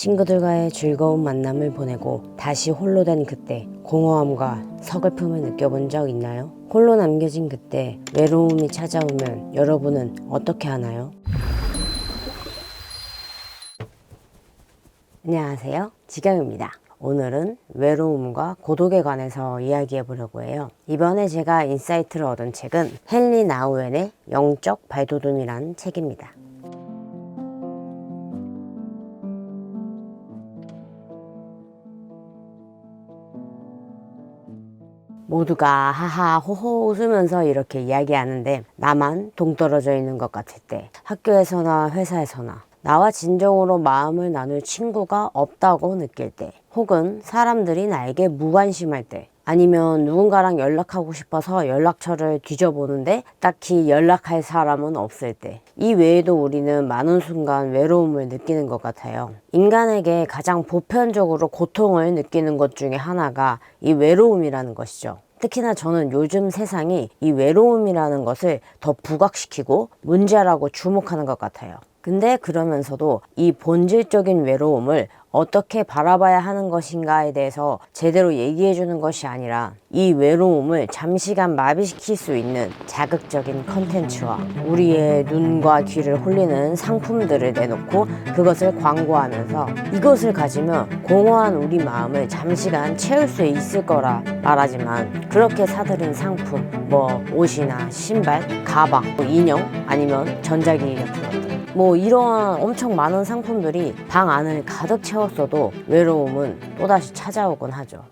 친구들과의 즐거운 만남을 보내고 다시 홀로 된 그때 공허함과 서글픔을 느껴본 적 있나요? 홀로 남겨진 그때 외로움이 찾아오면 여러분은 어떻게 하나요? 안녕하세요, 지경입니다. 오늘은 외로움과 고독에 관해서 이야기해 보려고 해요. 이번에 제가 인사이트를 얻은 책은 헨리 나우엔의 영적 발돋움이라는 책입니다. 모두가 하하 호호 웃으면서 이렇게 이야기하는데 나만 동떨어져 있는 것 같을 때, 학교에서나 회사에서나 나와 진정으로 마음을 나눌 친구가 없다고 느낄 때, 혹은 사람들이 나에게 무관심할 때, 아니면 누군가랑 연락하고 싶어서 연락처를 뒤져보는데 딱히 연락할 사람은 없을 때, 이 외에도 우리는 많은 순간 외로움을 느끼는 것 같아요. 인간에게 가장 보편적으로 고통을 느끼는 것 중에 하나가 이 외로움이라는 것이죠. 특히나 저는 요즘 세상이 이 외로움이라는 것을 더 부각시키고 문제라고 주목하는 것 같아요. 근데 그러면서도 이 본질적인 외로움을 어떻게 바라봐야 하는 것인가에 대해서 제대로 얘기해 주는 것이 아니라 이 외로움을 잠시간 마비시킬 수 있는 자극적인 컨텐츠와 우리의 눈과 귀를 홀리는 상품들을 내놓고 그것을 광고하면서 이것을 가지면 공허한 우리 마음을 잠시간 채울 수 있을 거라 말하지만, 그렇게 사들인 상품, 옷이나 신발, 가방, 인형, 아니면 전자기기 같은 것들, 이러한 엄청 많은 상품들이 방 안을 가득 채웠어도 외로움은 또다시 찾아오곤 하죠.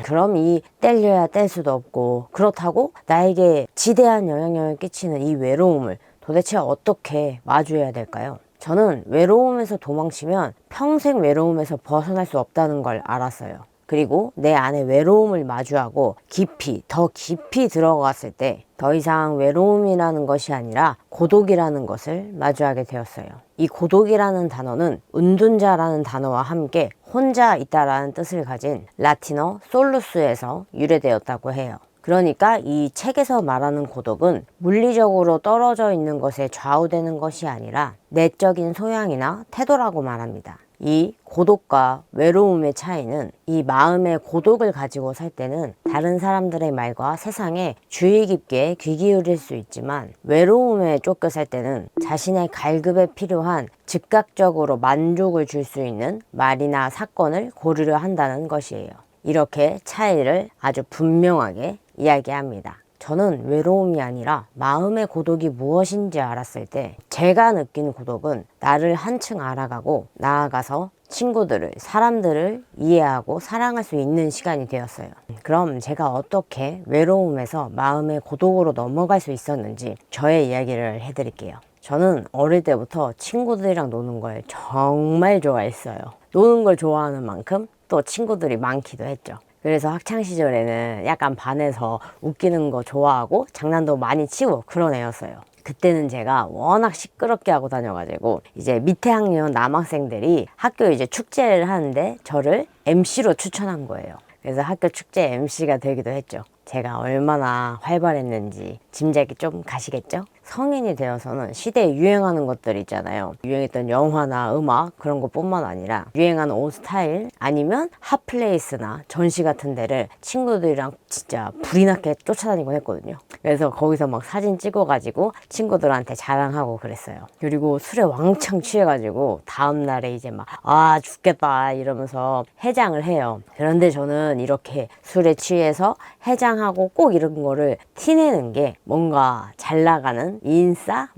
그럼 이 뗄려야 뗄 수도 없고 그렇다고 나에게 지대한 영향력을 끼치는 이 외로움을 도대체 어떻게 마주해야 될까요? 저는 외로움에서 도망치면 평생 외로움에서 벗어날 수 없다는 걸 알았어요. 그리고 내 안에 외로움을 마주하고 더 깊이 들어갔을 때 더 이상 외로움이라는 것이 아니라 고독이라는 것을 마주하게 되었어요. 이 고독이라는 단어는 은둔자라는 단어와 함께 혼자 있다라는 뜻을 가진 라틴어 솔루스에서 유래되었다고 해요. 그러니까 이 책에서 말하는 고독은 물리적으로 떨어져 있는 것에 좌우되는 것이 아니라 내적인 소양이나 태도라고 말합니다. 이 고독과 외로움의 차이는, 이 마음의 고독을 가지고 살 때는 다른 사람들의 말과 세상에 주의 깊게 귀 기울일 수 있지만, 외로움에 쫓겨 살 때는 자신의 갈급에 필요한 즉각적으로 만족을 줄 수 있는 말이나 사건을 고르려 한다는 것이에요. 이렇게 차이를 아주 분명하게 이야기합니다. 저는 외로움이 아니라 마음의 고독이 무엇인지 알았을 때, 제가 느낀 고독은 나를 한층 알아가고 나아가서 사람들을 이해하고 사랑할 수 있는 시간이 되었어요. 그럼 제가 어떻게 외로움에서 마음의 고독으로 넘어갈 수 있었는지 저의 이야기를 해드릴게요. 저는 어릴 때부터 친구들이랑 노는 걸 정말 좋아했어요. 노는 걸 좋아하는 만큼 또 친구들이 많기도 했죠. 그래서 학창시절에는 약간 반에서 웃기는 거 좋아하고 장난도 많이 치고 그런 애였어요. 그때는 제가 워낙 시끄럽게 하고 다녀가지고 이제 밑에 학년 남학생들이 학교 이제 축제를 하는데 저를 MC로 추천한 거예요. 그래서 학교 축제 MC가 되기도 했죠. 제가 얼마나 활발했는지 짐작이 좀 가시겠죠? 성인이 되어서는 시대에 유행하는 것들 있잖아요. 유행했던 영화나 음악 그런 것뿐만 아니라 유행하는 옷 스타일, 아니면 핫플레이스나 전시 같은 데를 친구들이랑 진짜 불이 나게 쫓아다니곤 했거든요. 그래서 거기서 막 사진 찍어가지고 친구들한테 자랑하고 그랬어요. 그리고 술에 왕창 취해가지고 다음날에 이제 죽겠다 이러면서 해장을 해요. 그런데 저는 이렇게 술에 취해서 해장하고 꼭 이런 거를 티내는 게 뭔가 잘 나가는 인싸?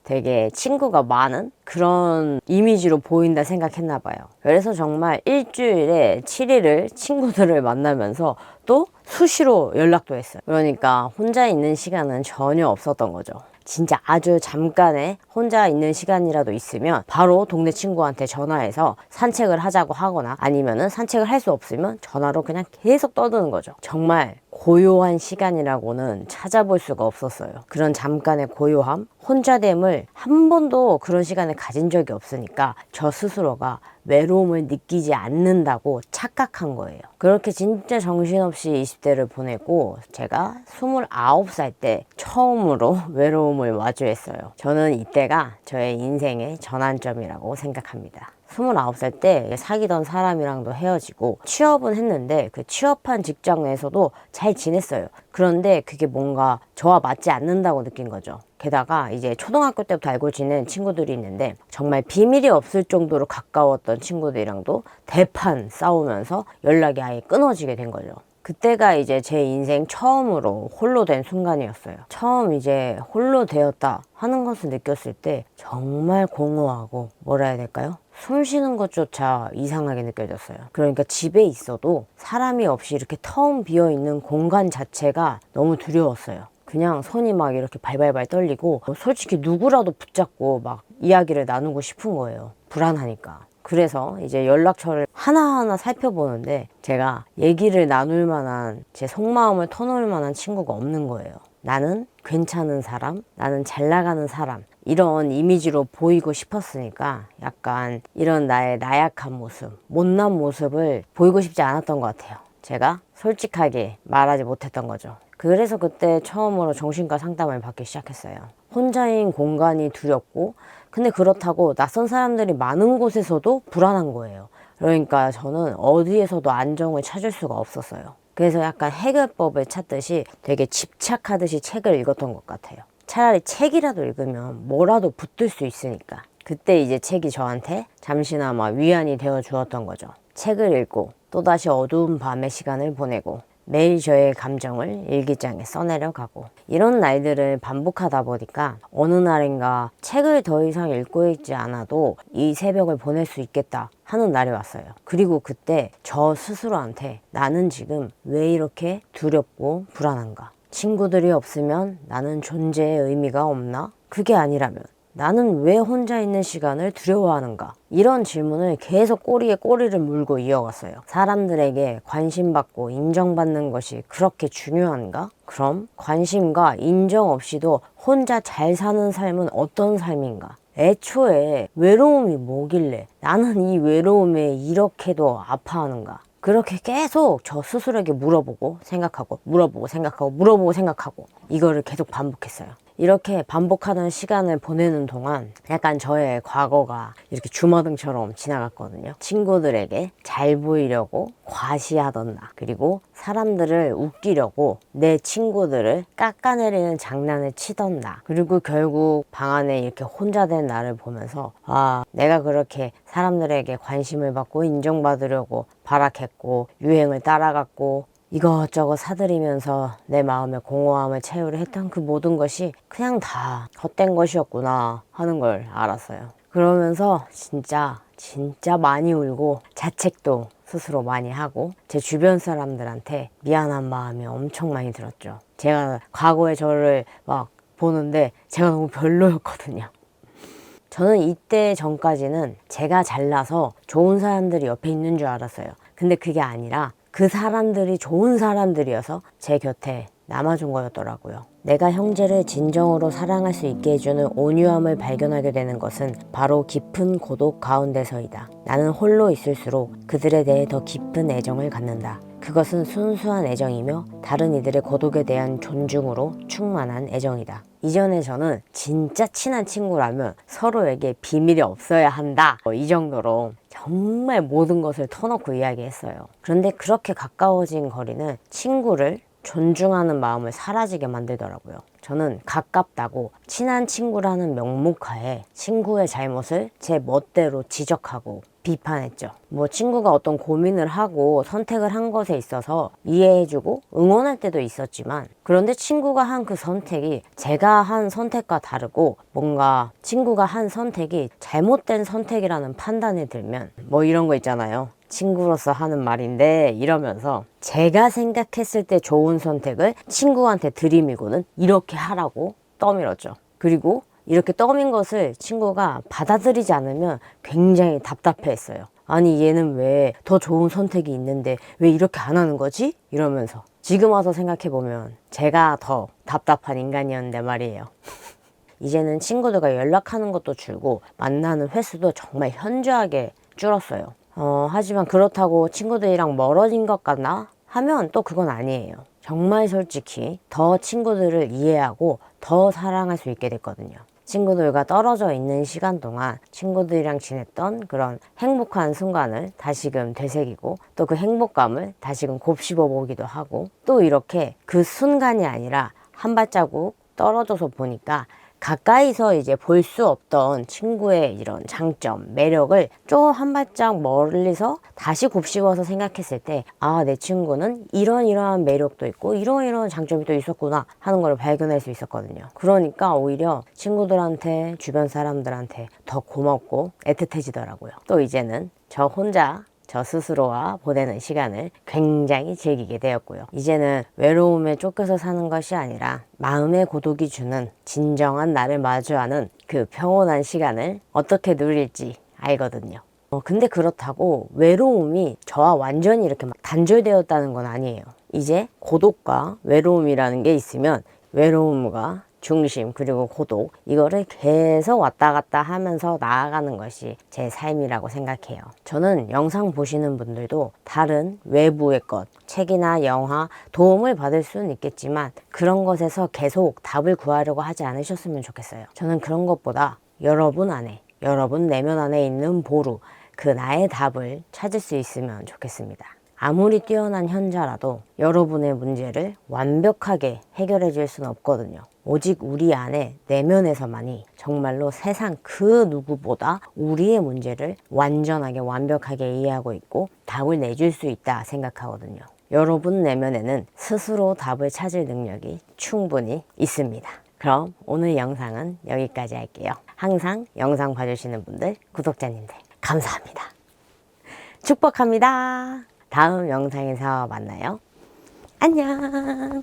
되게 친구가 많은 그런 이미지로 보인다 생각했나 봐요. 그래서 정말 일주일에 7일을 친구들을 만나면서 또 수시로 연락도 했어요. 그러니까 혼자 있는 시간은 전혀 없었던 거죠. 진짜 아주 잠깐의 혼자 있는 시간이라도 있으면 바로 동네 친구한테 전화해서 산책을 하자고 하거나, 아니면은 산책을 할 수 없으면 전화로 그냥 계속 떠드는 거죠. 정말 고요한 시간이라고는 찾아볼 수가 없었어요. 그런 잠깐의 고요함, 혼자됨을 한 번도 그런 시간을 가진 적이 없으니까 저 스스로가 외로움을 느끼지 않는다고 착각한 거예요. 그렇게 진짜 정신없이 20대를 보내고 제가 29살 때 처음으로 외로움을 마주했어요. 저는 이때가 저의 인생의 전환점이라고 생각합니다. 29살 때 사귀던 사람이랑도 헤어지고 취업은 했는데 그 취업한 직장 내에서도 잘 지냈어요. 그런데 그게 뭔가 저와 맞지 않는다고 느낀 거죠. 게다가 이제 초등학교 때부터 알고 지낸 친구들이 있는데 정말 비밀이 없을 정도로 가까웠던 친구들이랑도 대판 싸우면서 연락이 아예 끊어지게 된 거죠. 그때가 이제 제 인생 처음으로 홀로 된 순간이었어요. 처음 이제 홀로 되었다 하는 것을 느꼈을 때 정말 공허하고 뭐라 해야 될까요? 숨 쉬는 것조차 이상하게 느껴졌어요. 그러니까 집에 있어도 사람이 없이 이렇게 텅 비어 있는 공간 자체가 너무 두려웠어요. 그냥 손이 막 이렇게 발발발 떨리고 솔직히 누구라도 붙잡고 막 이야기를 나누고 싶은 거예요. 불안하니까. 그래서 이제 연락처를 하나하나 살펴보는데 제가 얘기를 나눌 만한 제 속마음을 터놓을 만한 친구가 없는 거예요. 나는 괜찮은 사람, 나는 잘 나가는 사람 이런 이미지로 보이고 싶었으니까 약간 이런 나의 나약한 모습, 못난 모습을 보이고 싶지 않았던 것 같아요. 제가 솔직하게 말하지 못했던 거죠. 그래서 그때 처음으로 정신과 상담을 받기 시작했어요. 혼자인 공간이 두렵고 근데 그렇다고 낯선 사람들이 많은 곳에서도 불안한 거예요. 그러니까 저는 어디에서도 안정을 찾을 수가 없었어요. 그래서 약간 해결법을 찾듯이 되게 집착하듯이 책을 읽었던 것 같아요. 차라리 책이라도 읽으면 뭐라도 붙들 수 있으니까. 그때 이제 책이 저한테 잠시나마 위안이 되어 주었던 거죠. 책을 읽고 또다시 어두운 밤의 시간을 보내고 매일 저의 감정을 일기장에 써내려가고 이런 날들을 반복하다 보니까 어느 날인가 책을 더 이상 읽고 있지 않아도 이 새벽을 보낼 수 있겠다 하는 날이 왔어요. 그리고 그때 저 스스로한테 나는 지금 왜 이렇게 두렵고 불안한가? 친구들이 없으면 나는 존재의 의미가 없나? 그게 아니라면 나는 왜 혼자 있는 시간을 두려워하는가? 이런 질문을 계속 꼬리에 꼬리를 물고 이어갔어요. 사람들에게 관심받고 인정받는 것이 그렇게 중요한가? 그럼 관심과 인정 없이도 혼자 잘 사는 삶은 어떤 삶인가? 애초에 외로움이 뭐길래 나는 이 외로움에 이렇게도 아파하는가? 그렇게 계속 저 스스로에게 물어보고 생각하고 물어보고 생각하고 물어보고 생각하고 이거를 계속 반복했어요. 이렇게 반복하는 시간을 보내는 동안 약간 저의 과거가 이렇게 주마등처럼 지나갔거든요. 친구들에게 잘 보이려고 과시하던 나, 그리고 사람들을 웃기려고 내 친구들을 깎아내리는 장난을 치던 나, 그리고 결국 방 안에 이렇게 혼자 된 나를 보면서 아, 내가 그렇게 사람들에게 관심을 받고 인정받으려고 발악했고 유행을 따라갔고 이것저것 사들이면서 내 마음의 공허함을 채우려 했던 그 모든 것이 그냥 다 헛된 것이었구나 하는 걸 알았어요. 그러면서 진짜 많이 울고 자책도 스스로 많이 하고 제 주변 사람들한테 미안한 마음이 엄청 많이 들었죠. 제가 과거의 저를 막 보는데 제가 너무 별로였거든요. 저는 이때 전까지는 제가 잘나서 좋은 사람들이 옆에 있는 줄 알았어요. 근데 그게 아니라 그 사람들이 좋은 사람들이어서 제 곁에 남아준 거였더라고요. 내가 형제를 진정으로 사랑할 수 있게 해주는 온유함을 발견하게 되는 것은 바로 깊은 고독 가운데서이다. 나는 홀로 있을수록 그들에 대해 더 깊은 애정을 갖는다. 그것은 순수한 애정이며 다른 이들의 고독에 대한 존중으로 충만한 애정이다. 이전에 저는 진짜 친한 친구라면 서로에게 비밀이 없어야 한다. 이 정도로 정말 모든 것을 터놓고 이야기했어요. 그런데 그렇게 가까워진 거리는 친구를 존중하는 마음을 사라지게 만들더라고요. 저는 가깝다고 친한 친구라는 명목하에 친구의 잘못을 제 멋대로 지적하고 비판했죠. 뭐 친구가 어떤 고민을 하고 선택을 한 것에 있어서 이해해주고 응원할 때도 있었지만 그런데 친구가 한 그 선택이 제가 한 선택과 다르고 뭔가 친구가 한 선택이 잘못된 선택이라는 판단이 들면 뭐 이런 거 있잖아요. 친구로서 하는 말인데 이러면서 제가 생각했을 때 좋은 선택을 친구한테 들이밀고는 이렇게 하라고 떠밀었죠. 그리고 이렇게 떠민 것을 친구가 받아들이지 않으면 굉장히 답답해했어요. 아니 얘는 왜 더 좋은 선택이 있는데 왜 이렇게 안 하는 거지? 이러면서 지금 와서 생각해보면 제가 더 답답한 인간이었는데 말이에요. 이제는 친구들과 연락하는 것도 줄고 만나는 횟수도 정말 현저하게 줄었어요. 하지만 그렇다고 친구들이랑 멀어진 것 같나? 하면 또 그건 아니에요. 정말 솔직히 더 친구들을 이해하고 더 사랑할 수 있게 됐거든요. 친구들과 떨어져 있는 시간 동안 친구들이랑 지냈던 그런 행복한 순간을 다시금 되새기고 또 그 행복감을 다시금 곱씹어 보기도 하고 또 이렇게 그 순간이 아니라 한 발자국 떨어져서 보니까 가까이서 이제 볼 수 없던 친구의 이런 장점, 매력을 좀 한 발짝 멀리서 다시 곱씹어서 생각했을 때, 아, 내 친구는 이러한 매력도 있고 이러이러한 장점이 또 있었구나 하는 걸 발견할 수 있었거든요. 그러니까 오히려 친구들한테, 주변 사람들한테 더 고맙고 애틋해지더라고요. 또 이제는 저 혼자 저 스스로와 보내는 시간을 굉장히 즐기게 되었고요. 이제는 외로움에 쫓겨서 사는 것이 아니라 마음의 고독이 주는 진정한 나를 마주하는 그 평온한 시간을 어떻게 누릴지 알거든요. 근데 그렇다고 외로움이 저와 완전히 이렇게 막 단절되었다는 건 아니에요. 이제 고독과 외로움이라는 게 있으면 외로움과 중심 그리고 고독 이거를 계속 왔다 갔다 하면서 나아가는 것이 제 삶이라고 생각해요. 저는 영상 보시는 분들도 다른 외부의 것, 책이나 영화 도움을 받을 수는 있겠지만 그런 것에서 계속 답을 구하려고 하지 않으셨으면 좋겠어요. 저는 그런 것보다 여러분 안에, 여러분 내면 안에 있는 보루, 그 나의 답을 찾을 수 있으면 좋겠습니다. 아무리 뛰어난 현자라도 여러분의 문제를 완벽하게 해결해 줄 수는 없거든요. 오직 우리 안에 내면에서만이 정말로 세상 그 누구보다 우리의 문제를 완전하게 완벽하게 이해하고 있고 답을 내줄 수 있다 생각하거든요. 여러분 내면에는 스스로 답을 찾을 능력이 충분히 있습니다. 그럼 오늘 영상은 여기까지 할게요. 항상 영상 봐주시는 분들, 구독자님들 감사합니다. 축복합니다. 다음 영상에서 만나요. 안녕.